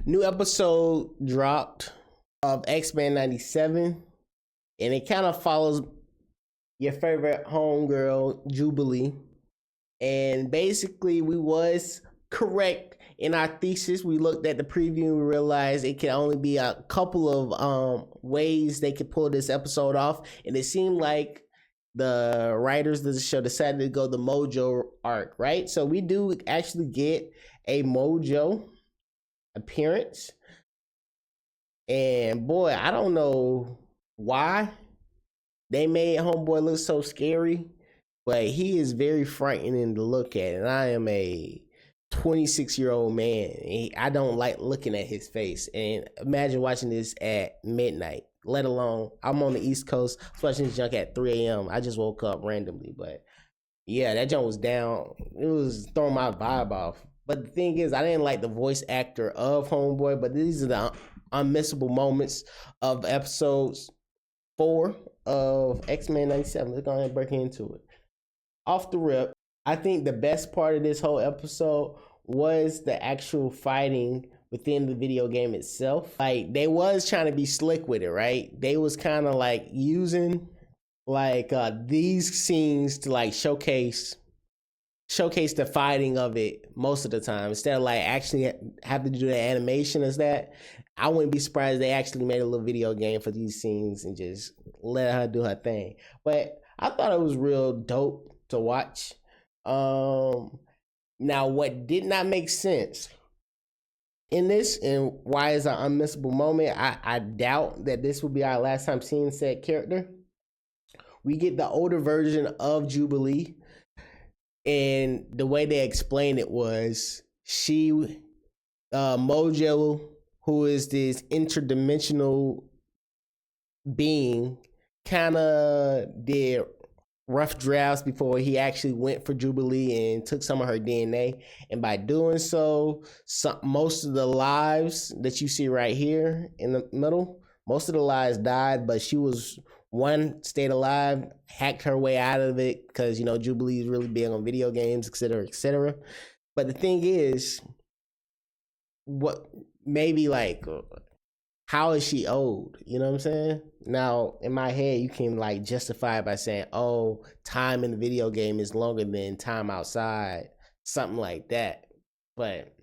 New episode dropped of X-Men 97, and it kind of follows your favorite homegirl, Jubilee. And basically, we was correct in our thesis. We looked at the preview and we realized it could only be a couple of ways they could pull this episode off. And it seemed like the writers of the show decided to go the Mojo arc, right? So we do actually get a Mojo appearance. And boy, I don't know why they made Homeboy look so scary, but he is very frightening to look at. And I am a 26-year-old man. I don't like looking at his face. And imagine watching this at midnight, let alone I'm on the East Coast, watching this junk at 3 a.m. I just woke up randomly. But yeah, that junk was down. It was throwing my vibe off. But the thing is, I didn't like the voice actor of Homeboy, but these are the unmissable moments of episodes 4 of X-Men 97. Let's go ahead and break into it. Off the rip, I think the best part of this whole episode was the actual fighting within the video game itself. Like, they was trying to be slick with it, right? They was kind of like using like these scenes to like showcase the fighting of it most of the time, instead of like actually have to do the animation as that. I wouldn't be surprised if they actually made a little video game for these scenes and just let her do her thing. But I thought it was real dope to watch. Now, what did not make sense in this, and why is an unmissable moment, I doubt that this will be our last time seeing said character. We get the older version of Jubilee, and the way they explained it was she, Mojo, who is this interdimensional being, kind of did rough drafts before he actually went for Jubilee and took some of her DNA. And by doing so, most of the lives that you see right here in the middle, most of the lives died, but she was one stayed alive, hacked her way out of it because, you know, Jubilee is really big on video games, etc., etc. But the thing is, what maybe like, how is she old? You know what I'm saying? Now, in my head, you can like justify it by saying, oh, time in the video game is longer than time outside, something like that. But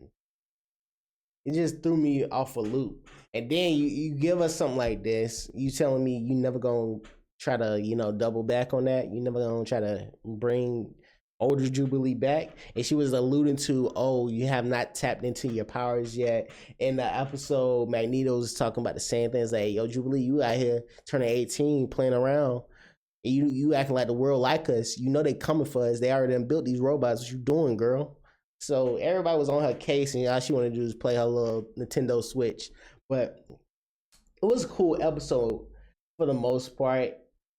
it just threw me off a loop. And then you give us something like this, you telling me you never gonna try to, you know, double back on that. You never gonna try to bring older Jubilee back. And she was alluding to, oh, you have not tapped into your powers yet. In the episode, Magneto's talking about the same things, like, yo, Jubilee, you out here turning 18, playing around, and you acting like the world like us. You know they coming for us. They already done built these robots. What you doing, girl? So everybody was on her case, and all she wanted to do is play her little Nintendo Switch. But it was a cool episode for the most part.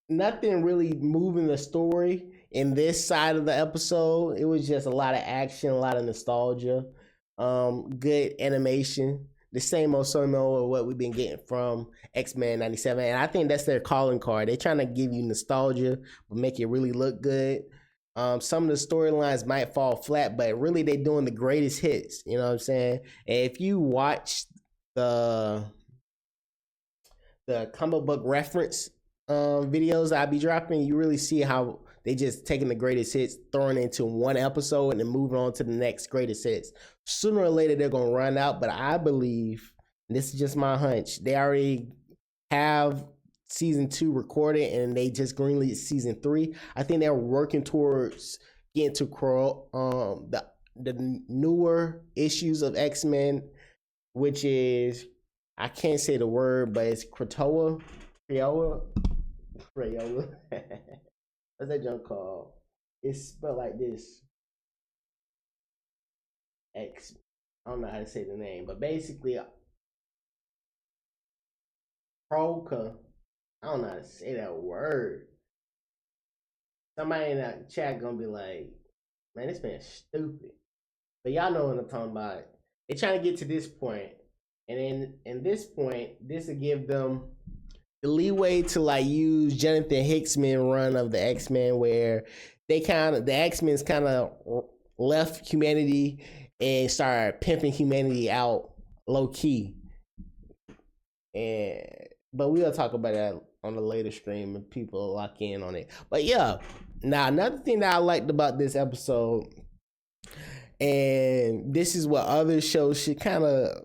Nothing really moving the story in this side of the episode. It was just a lot of action, a lot of nostalgia, good animation, the same old of what we've been getting from X-Men 97. And I think that's their calling card. They're trying to give you nostalgia, but make it really look good. Some of the storylines might fall flat, but really they're doing the greatest hits. You know what I'm saying? And if you watch the comic book reference videos I be dropping, you really see how they just taking the greatest hits, throwing it into one episode, and then moving on to the next greatest hits. Sooner or later they're gonna run out, but I believe, and this is just my hunch, they already have season 2 recorded and they just greenlit season 3. I think they're working towards getting to the newer issues of X-Men, which is, I can't say the word, but it's Krakoa. What's that junk called? It's spelled like this. X. I don't know how to say the name, but basically, Proka. I don't know how to say that word. Somebody in that chat gonna be like, man, this man's stupid. But y'all know what I'm talking about. They're trying to get to this point. And then in this point, this will give them the leeway to like use Jonathan Hickman run of the X-Men, where the X-Men's kind of left humanity and started pimping humanity out low key. And but we'll talk about that on a later stream and people lock in on it. But yeah, now another thing that I liked about this episode, and this is what other shows should kind of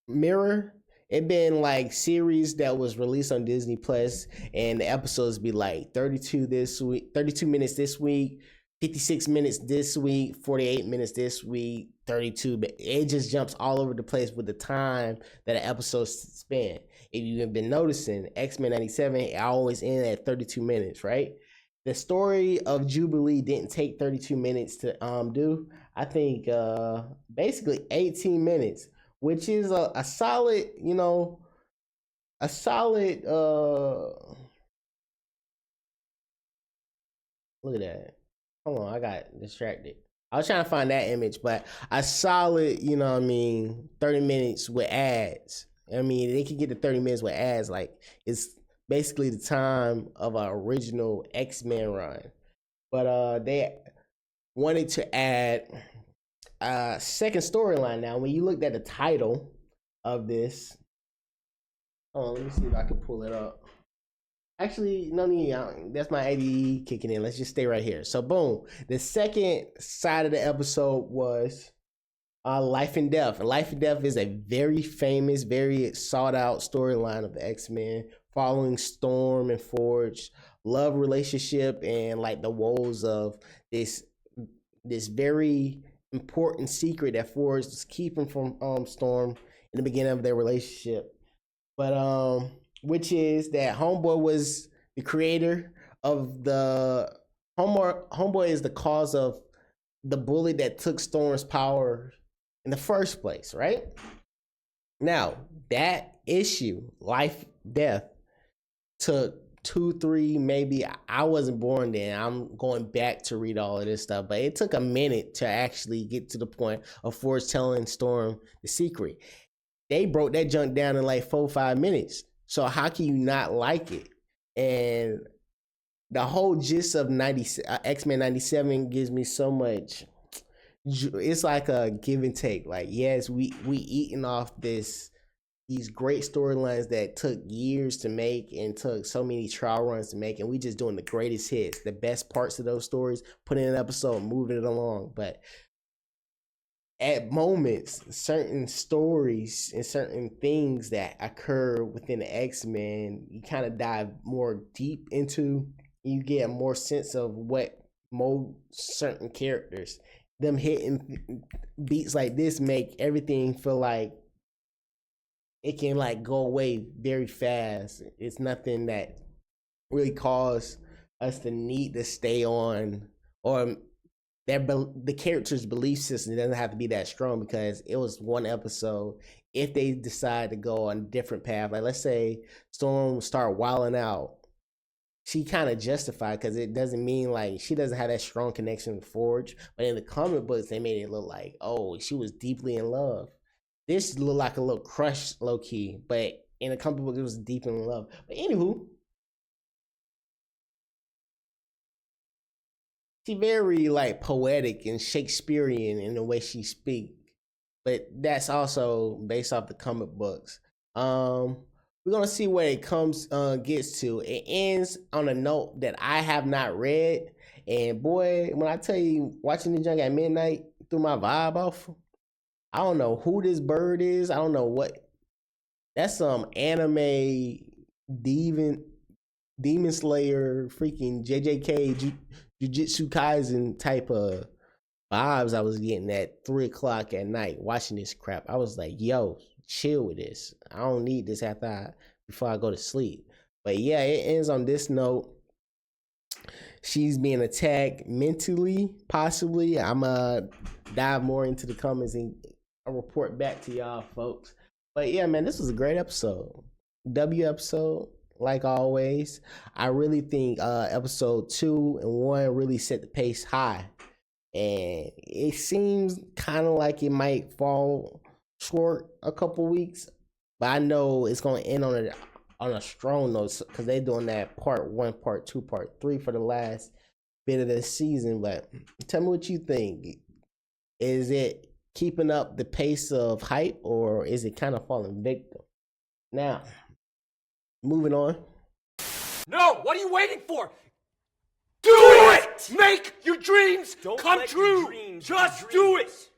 mirror. It been like series that was released on Disney Plus, and the episodes be like 32 this week, 32 minutes this week, 56 minutes this week, 48 minutes this week, 32. But it just jumps all over the place with the time that an episode spent. If you've been noticing, X-Men 97 always end at 32 minutes, right? The story of Jubilee didn't take 32 minutes to do. I think basically 18 minutes, which is a solid, a solid look at that. Hold on, I got distracted. I was trying to find that image, but a solid, 30 minutes with ads. I mean, they could get to 30 minutes with ads. Like, it's basically the time of an original X-Men run. But they wanted to add a second storyline. Now, when you looked at the title of this, let me see if I can pull it up. Actually, no need. That's my ADE kicking in. Let's just stay right here. So, boom. The second side of the episode was Life and Death. And Life and Death is a very famous, very sought out storyline of the X-Men, following Storm and Forge love relationship and like the woes of this very important secret that Forge was keeping from Storm in the beginning of their relationship. But which is that Homeboy was the creator of the Homeboy is the cause of the bully that took Storm's power in the first place, right? Now, that issue, life, death, took 2, 3, maybe I wasn't born then. I'm going back to read all of this stuff, but it took a minute to actually get to the point of Forge telling Storm the secret. They broke that junk down in like 4 or 5 minutes. So how can you not like it? And the whole gist of X-Men 97 gives me so much. It's like a give and take. Like, yes, we eating off these great storylines that took years to make and took so many trial runs to make, and we just doing the greatest hits, the best parts of those stories, putting in an episode, moving it along. But at moments, certain stories and certain things that occur within the X-Men, you kind of dive more deep into. You get a more sense of what molds certain characters. Them hitting beats like this make everything feel like it can like go away very fast. It's nothing that really cause us to need to stay on, or the character's belief system doesn't have to be that strong because it was one episode. If they decide to go on a different path, like let's say Storm start wilding out, she kind of justified because it doesn't mean like she doesn't have that strong connection with Forge. But in the comic books, they made it look like, oh, she was deeply in love. This looked like a little crush, low key, but in the comic book, it was deep in love. But anywho, she very like poetic and Shakespearean in the way she speak, but that's also based off the comic books. We're gonna see where it gets to. It ends on a note that I have not read, and boy, when I tell you, watching the junk at midnight threw my vibe off. I don't know who this bird is. I don't know what. That's some anime demon slayer freaking JJK Jujutsu Kaisen type of vibes I was getting at 3:00 at night watching this crap. I was like, yo, chill with this. I don't need this before I go to sleep. But yeah, it ends on this note. She's being attacked mentally, possibly. I'm gonna dive more into the comments and I'll report back to y'all, folks. But yeah, man, this was a great episode. W episode, like always. I really think episode 2 and 1 really set the pace high. And it seems kind of like it might fall short a couple weeks, but I know it's gonna end on a strong note because they're doing that part 1, part 2, part 3 for the last bit of the season. But tell me what you think. keeping up the pace of hype, or is it kind of falling victim? Now, moving on. No, what are you waiting for? Do it! Make your dreams come true! Just do it!